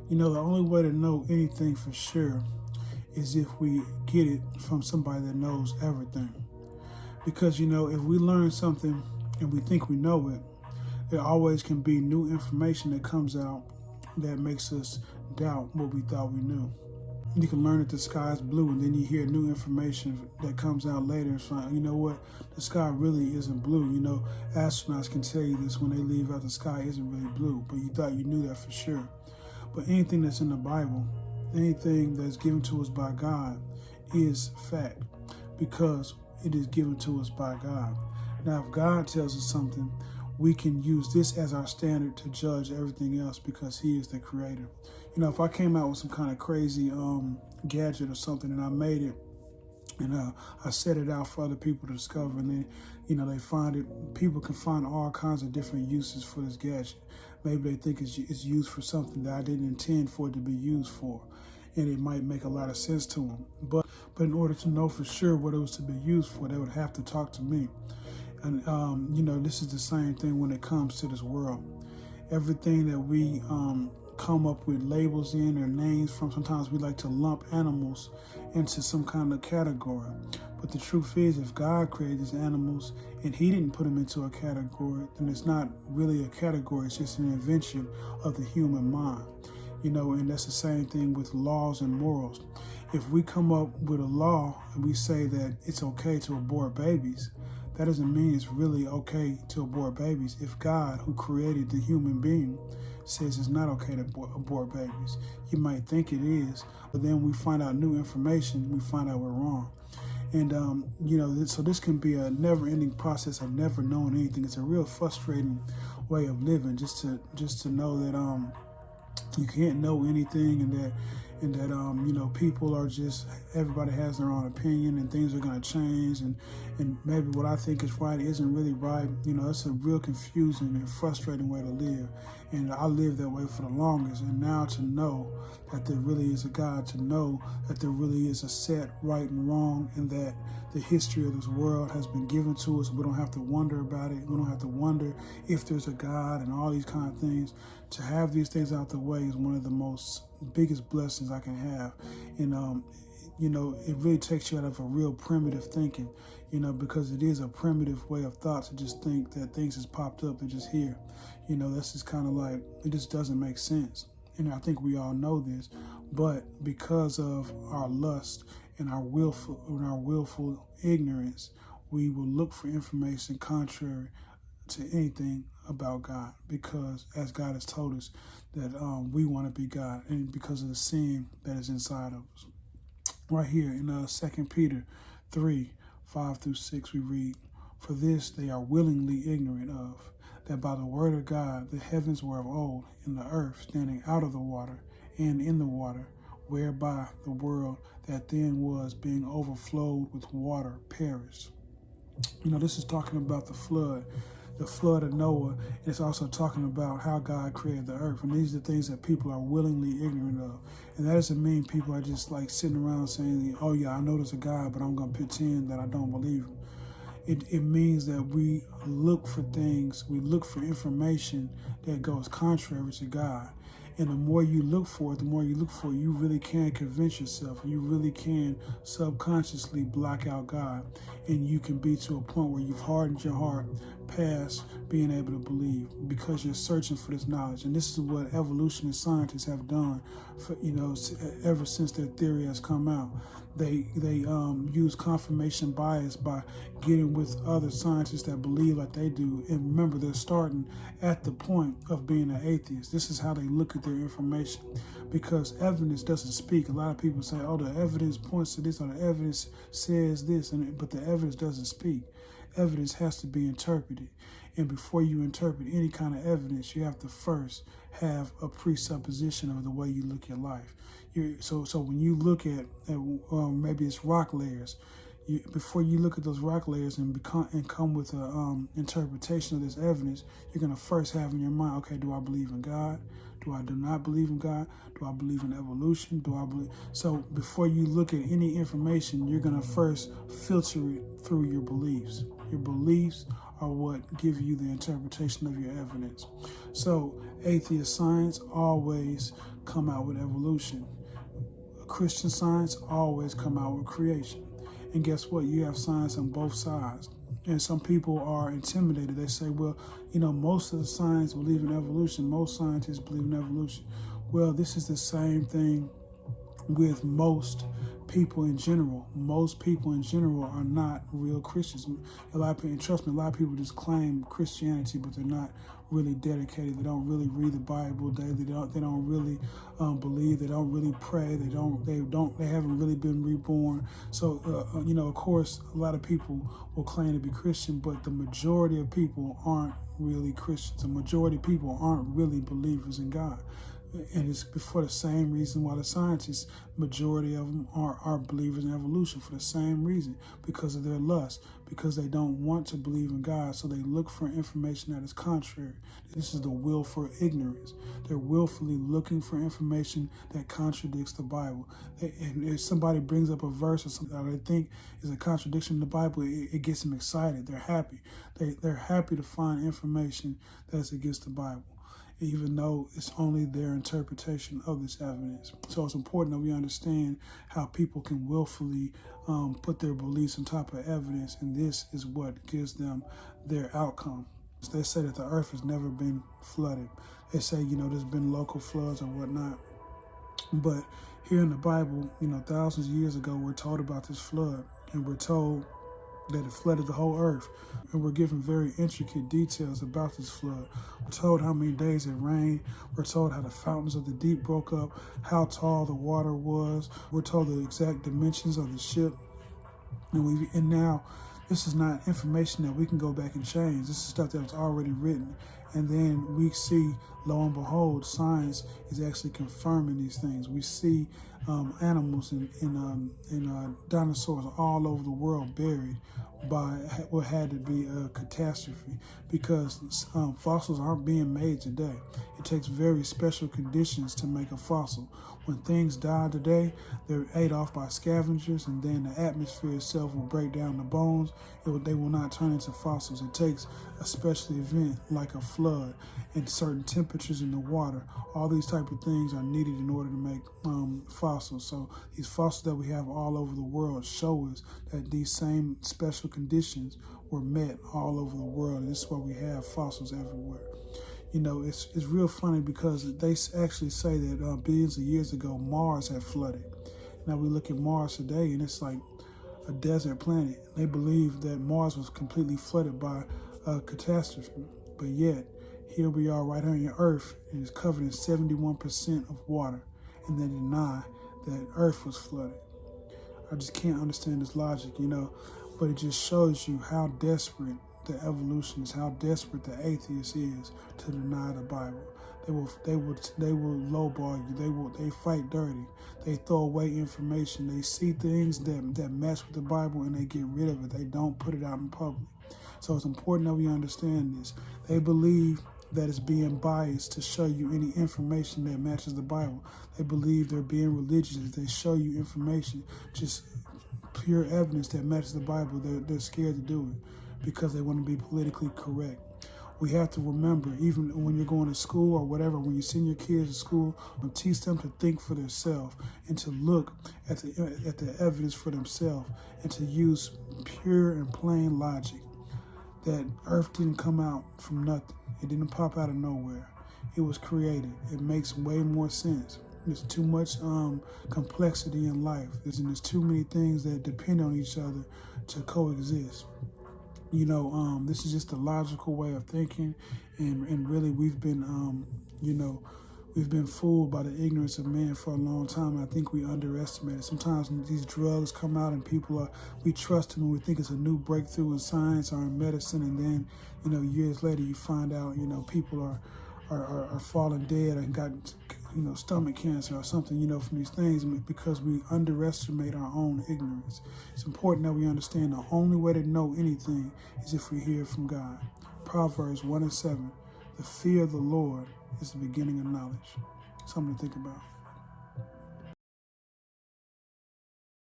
You know, the only way to know anything for sure is if we get it from somebody that knows everything. Because, you know, if we learn something and we think we know it, there always can be new information that comes out that makes us doubt what we thought we knew. You can learn that the sky is blue, and then you hear new information that comes out later. It's like, you know what, the sky really isn't blue. You know, astronauts can tell you this when they leave out, the sky isn't really blue, but you thought you knew that for sure. But anything that's in the Bible, anything that's given to us by God is fact, because it is given to us by God. Now, if God tells us something, we can use this as our standard to judge everything else, because he is the creator. You know, if I came out with some kind of crazy gadget or something and I made it and I set it out for other people to discover, and then, you know, they find it, people can find all kinds of different uses for this gadget. Maybe they think it's used for something that I didn't intend for it to be used for, and it might make a lot of sense to them. But in order to know for sure what it was to be used for, they would have to talk to me. And, you know, this is the same thing when it comes to this world. Everything that we come up with labels in or names from, sometimes we like to lump animals into some kind of category. But the truth is, if God created these animals and he didn't put them into a category, then it's not really a category, it's just an invention of the human mind. You know, and that's the same thing with laws and morals. If we come up with a law and we say that it's okay to abort babies, that doesn't mean it's really okay to abort babies. If God, who created the human being, says it's not okay to abort babies, you might think it is, but then we find out new information, we find out we're wrong. And, you know, so this can be a never-ending process of never knowing anything. It's a real frustrating way of living, just to know that you can't know anything, and that you know, people are just, everybody has their own opinion, and things are going to change, and maybe what I think is right isn't really right. You know, it's a real confusing and frustrating way to live, and I lived that way for the longest. And now to know that there really is a God, to know that there really is a set right and wrong, and that the history of this world has been given to us. We don't have to wonder about it. We don't have to wonder if there's a God and all these kind of things. To have these things out the way is one of the most biggest blessings I can have. And, you know, it really takes you out of a real primitive thinking, you know, because it is a primitive way of thought to just think that things just popped up and just here. You know, that's just kind of like, it just doesn't make sense. And I think we all know this, but because of our lust and our willful ignorance, we will look for information contrary to anything about God, because as God has told us that we want to be God, and because of the sin that is inside of us. Right here in 2 Peter 3:5-6, we read, "For this they are willingly ignorant of, that by the word of God the heavens were of old, and the earth standing out of the water and in the water, whereby the world that then was, being overflowed with water, perished." You know, this is talking about the flood of Noah. It's also talking about how God created the earth. And these are the things that people are willingly ignorant of. And that doesn't mean people are just like sitting around saying, oh yeah, I know there's a God, but I'm going to pretend that I don't believe him. It means that we look for things, we look for information that goes contrary to God. And the more you look for it, you really can convince yourself. You really can subconsciously block out God. And you can be to a point where you've hardened your heart past being able to believe, because you're searching for this knowledge. And this is what evolutionist scientists have done for, you know, ever since their theory has come out. They use confirmation bias by getting with other scientists that believe like they do. And remember, they're starting at the point of being an atheist. This is how they look at their information, because evidence doesn't speak. A lot of people say, oh, the evidence points to this, or the evidence says this, but the evidence doesn't speak. Evidence has to be interpreted. And before you interpret any kind of evidence, you have to first have a presupposition of the way you look at life. So when you look at maybe it's rock layers, before you look at those rock layers and come with an interpretation of this evidence, you're going to first have in your mind, okay, do I believe in God? Do not believe in God? Do I believe in evolution? Do I believe? So before you look at any information, you're going to first filter it through your beliefs. Your beliefs are what give you the interpretation of your evidence. So atheist science always come out with evolution. Christian science always come out with creation. And guess what? You have science on both sides. And some people are intimidated. They say, well, most of the science believe in evolution. Most scientists believe in evolution. Well, this is the same thing with most people in general. Most people in general are not real Christians. A lot of people, and trust me, a lot of people just claim Christianity, but they're not really dedicated. They don't really read the Bible daily. They don't really believe. They don't really pray. They haven't really been reborn. So of course, a lot of people will claim to be Christian, but the majority of people aren't really Christians. The majority of people aren't really believers in God. And it's for the same reason why the scientists, majority of them are believers in evolution, for the same reason, because of their lust, because they don't want to believe in God, so they look for information that is contrary. This is the will for ignorance. They're willfully looking for information that contradicts the Bible. And if somebody brings up a verse or something that they think is a contradiction in the Bible, it gets them excited. They're happy. They're happy to find information that's against the Bible, even though it's only their interpretation of this evidence. So it's important that we understand how people can willfully put their beliefs on top of evidence, and this is what gives them their outcome. They say that the earth has never been flooded. They say, there's been local floods or whatnot. But here in the Bible, thousands of years ago, we're told about this flood, and we're told that it flooded the whole earth. And we're given very intricate details about this flood. We're told how many days it rained. We're told how the fountains of the deep broke up, how tall the water was. We're told the exact dimensions of the ship. And now this is not information that we can go back and change. This is stuff that was already written. And then we see, lo and behold, science is actually confirming these things. We see animals and dinosaurs all over the world buried by what had to be a catastrophe, because fossils aren't being made today. It takes very special conditions to make a fossil. When things die today, they're ate off by scavengers, and then the atmosphere itself will break down the bones. They will not turn into fossils. It takes a special event like a flood and certain temperatures in the water. All these type of things are needed in order to make fossils. So these fossils that we have all over the world show us that these same special conditions were met all over the world. And this is why we have fossils everywhere. It's real funny because they actually say that billions of years ago, Mars had flooded. Now we look at Mars today and it's like a desert planet. They believe that Mars was completely flooded by a catastrophe. But yet, here we are right here on Earth, and it's covered in 71% of water. And they deny that Earth was flooded. I just can't understand this logic, but it just shows you how desperate the evolution is, how desperate the atheist is to deny the Bible. They will lowball you. They fight dirty. They throw away information. They see things that match with the Bible and they get rid of it. They don't put it out in public. So it's important that we understand this. They believe that it's being biased to show you any information that matches the Bible. They believe they're being religious. They show you information, just pure evidence that matches the Bible. They're scared to do it because they want to be politically correct. We have to remember, even when you're going to school or whatever, when you send your kids to school, teach them to think for themselves and to look at the evidence for themselves and to use pure and plain logic. That Earth didn't come out from nothing. It didn't pop out of nowhere. It was created. It makes way more sense. There's too much complexity in life. There's too many things that depend on each other to coexist. This is just a logical way of thinking, and really we've been, we've been fooled by the ignorance of man for a long time. I think we underestimate it. Sometimes when these drugs come out and we trust them and we think it's a new breakthrough in science or in medicine, and then, years later you find out, people are falling dead and got, stomach cancer or something, from these things, because we underestimate our own ignorance. It's important that we understand the only way to know anything is if we hear from God. Proverbs 1:7, the fear of the Lord is the beginning of knowledge. Something to think about.